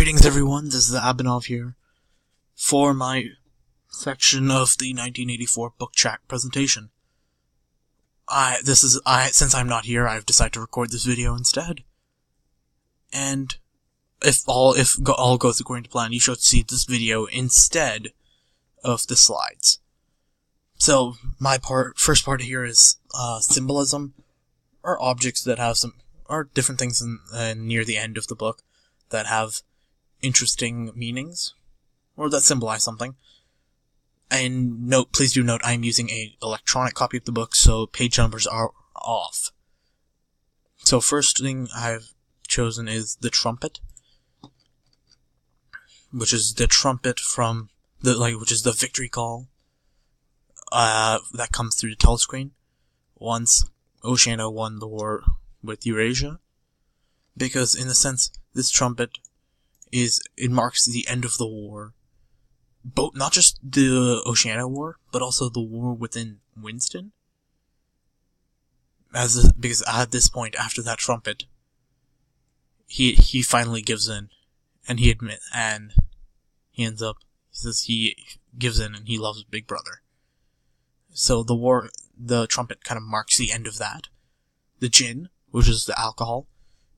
Greetings everyone, this is Abhinav here for my section of the 1984 book chat presentation. Since I'm not here, I've decided to record this video instead. And if all goes according to plan, you should see this video instead of the slides. So my first part here is symbolism, or objects that have or different things near the end of the book that have interesting meanings, or that symbolize something. And please do note, I'm using an electronic copy of the book, so page numbers are off. So first thing I've chosen is the trumpet, which is the trumpet from which is the victory call that comes through the telescreen once Oceania won the war with Eurasia, because in a sense this trumpet marks the end of the war, not just the Oceania War, but also the war within Winston. Because at this point, after that trumpet, he finally gives in, and he says he gives in and he loves Big Brother. So the trumpet kind of marks the end of that. The gin, which is the alcohol,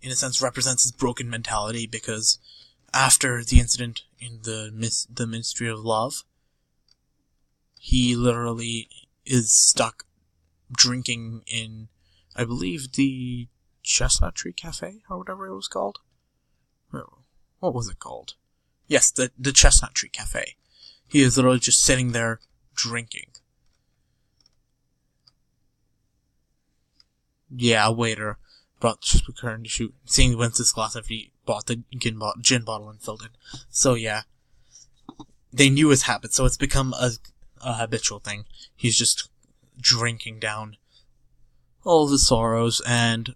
in a sense represents his broken mentality, because after the incident in the Ministry of Love, he literally is stuck drinking in, I believe, the Chestnut Tree Cafe, or whatever it was called. What was it called? Yes, the Chestnut Tree Cafe. He is literally just sitting there drinking. Yeah, a waiter brought just recurring to shoot. Seeing Winston's glass after he bought the gin bottle and filled it. So yeah, they knew his habit, so it's become a habitual thing. He's just drinking down all of his sorrows, and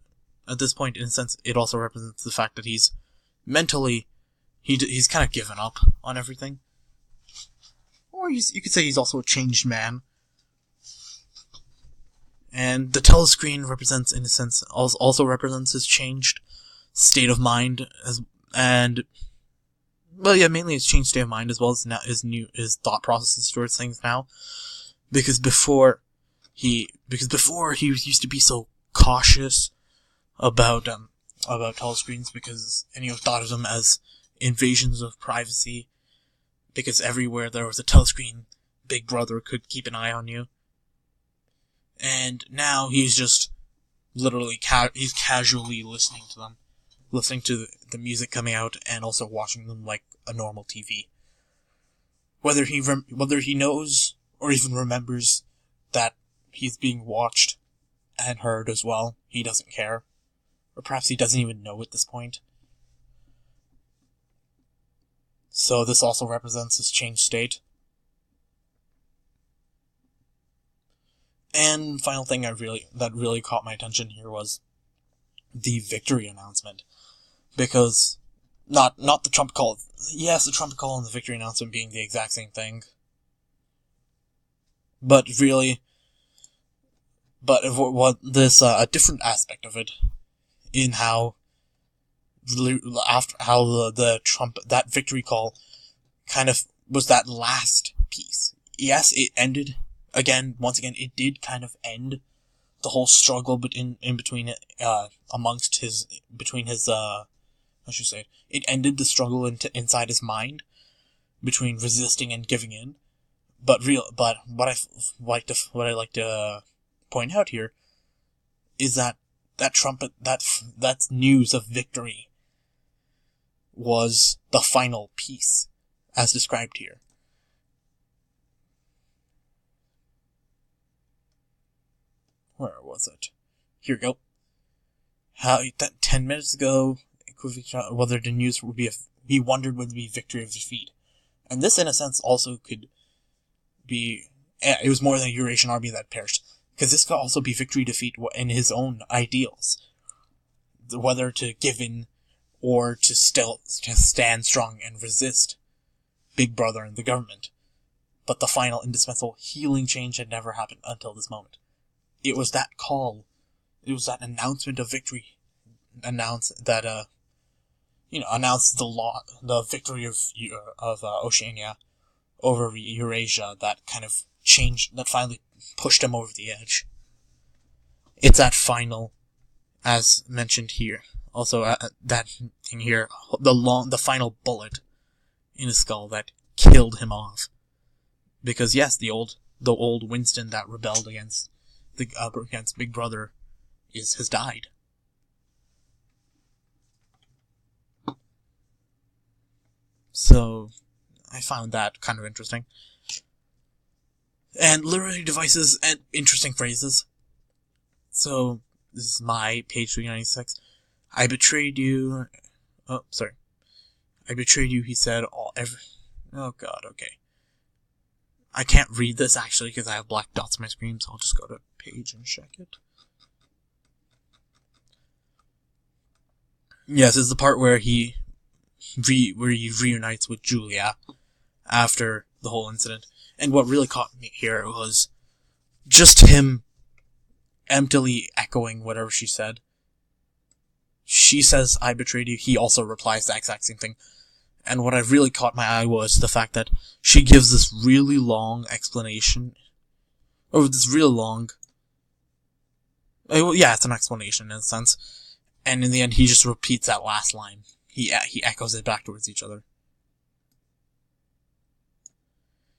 at this point, in a sense, it also represents the fact that he's mentally, he's kind of given up on everything. Or you could say he's also a changed man. And the telescreen represents, in a sense, also represents his changed state of mind, mainly his changed state of mind, as well as his thought processes towards things now. Because before he used to be so cautious about telescreens, and he thought of them as invasions of privacy, because everywhere there was a telescreen, Big Brother could keep an eye on you. And now he's just literally he's casually listening to them, listening to the music coming out, and also watching them like a normal TV. Whether he knows or even remembers that he's being watched and heard as well, he doesn't care, or perhaps he doesn't even know at this point. So this also represents his changed state. And final thing that really caught my attention here was the victory announcement. Because not the trumpet call. Yes, the trumpet call and the victory announcement being the exact same thing. But what this a different aspect of it, in how the trumpet, that victory call kind of was that last piece. Yes, it ended. Once again, it did kind of end the whole struggle between it ended the struggle inside his mind between resisting and giving in. But what I like to point out here is that trumpet, that news of victory was the final piece, as described here. Where was it? Here we go. How 10 minutes ago, whether the news would be he wondered would be victory of defeat, and this, in a sense, also could be. It was more than a Eurasian army that perished, because this could also be victory defeat in his own ideals, whether to give in or to stand strong and resist Big Brother and the government. But the final indispensable healing change had never happened until this moment. It was that call. It was that announcement of victory. announced the victory of Oceania over Eurasia that finally pushed him over the edge. It's that final, as mentioned here. Also, that thing here, the final bullet in his skull that killed him off. Because yes, the old Winston that rebelled against Big Brother has died. So, I found that kind of interesting. And literary devices and interesting phrases. So, this is my page 396. I betrayed you. Oh, sorry. I betrayed you, he said. Oh god, okay. I can't read this actually because I have black dots on my screen, so I'll just go to page and check it. Yes, it's the part where he reunites with Julia after the whole incident. And what really caught me here was just him emptily echoing whatever she said. She says, I betrayed you. He also replies the exact same thing. And what I really caught my eye was the fact that she gives this really long explanation. Or this really long... yeah, it's an explanation in a sense. And in the end, he just repeats that last line. He echoes it back towards each other.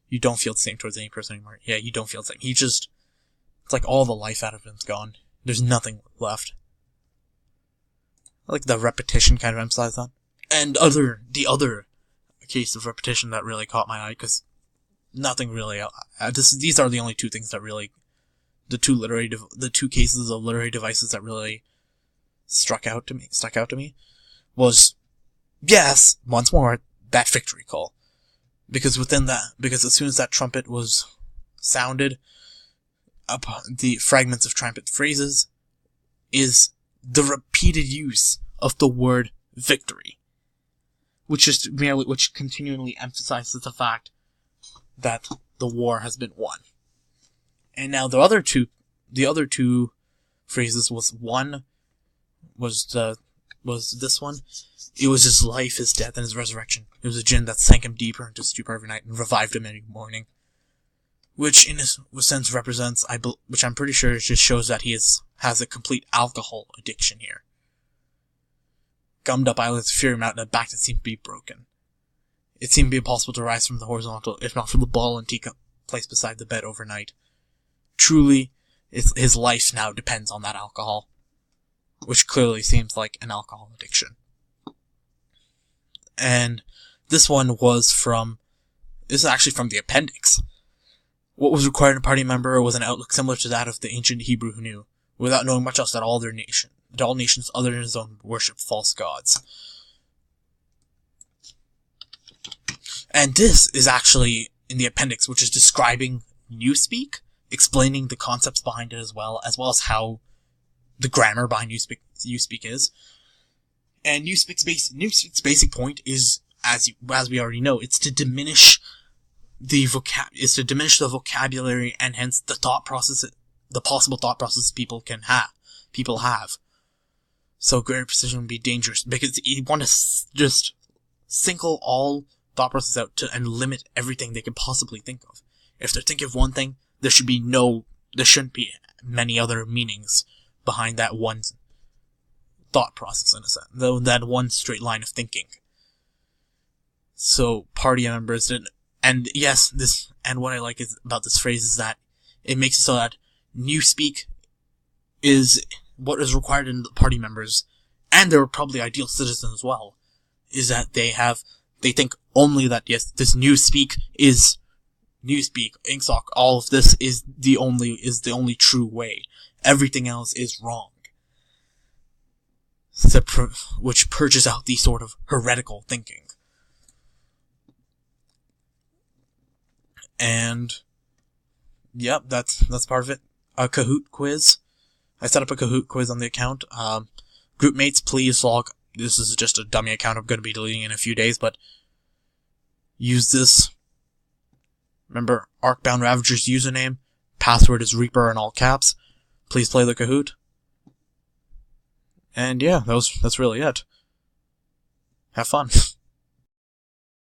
You don't feel the same towards any person anymore. Yeah, you don't feel the same. It's like all the life out of him's gone. There's nothing left. I like the repetition kind of emphasize that. And the other case of repetition that really caught my eye, because nothing really, these are the only two things that really, the two cases of literary devices that really stuck out to me, was, yes, once more, that victory call. Because as soon as that trumpet was sounded, the fragments of trumpet phrases is the repeated use of the word victory, which continually emphasizes the fact that the war has been won. And now the other two phrases was this one. It was his life, his death, and his resurrection. It was a djinn that sank him deeper into stupor every night and revived him every morning. Which in a sense represents, which I'm pretty sure just shows that he has a complete alcohol addiction here. Gummed up eyelids, fury mountain, and a back that seemed to be broken. It seemed to be impossible to rise from the horizontal, if not from the ball and teacup placed beside the bed overnight. Truly, his life now depends on that alcohol. Which clearly seems like an alcohol addiction. And this one this is actually from the appendix. What was required in a party member was an outlook similar to that of the ancient Hebrew who knew, without knowing much else, that all nations other than his own worship false gods. And this is actually in the appendix, which is describing Newspeak, explaining the concepts behind it as well as how the grammar behind Newspeak is. And Newspeak's basic point is, as we already know, it's to diminish the vocabulary and hence the possible thought process people have. So greater precision would be dangerous because you want to just single all thought process out and limit everything they could possibly think of. If they're thinking of one thing, there shouldn't be many other meanings behind that one thought process, in a sense, though that one straight line of thinking. So party members didn't, and yes, what I like about this phrase is that it makes it so that Newspeak is what is required in the party members, and they're probably ideal citizens as well, is that they think only that, yes, this Newspeak is Newspeak, Ingsoc, all of this is the only true way. Everything else is wrong. Which purges out the sort of heretical thinking. And, yep, that's part of it. A Kahoot quiz. I set up a Kahoot quiz on the account. Group mates, please log. This is just a dummy account I'm going to be deleting in a few days, but use this. Remember, Arcbound Ravager's username. Password is Reaper in all caps. Please play the Kahoot. And yeah, that's really it. have fun.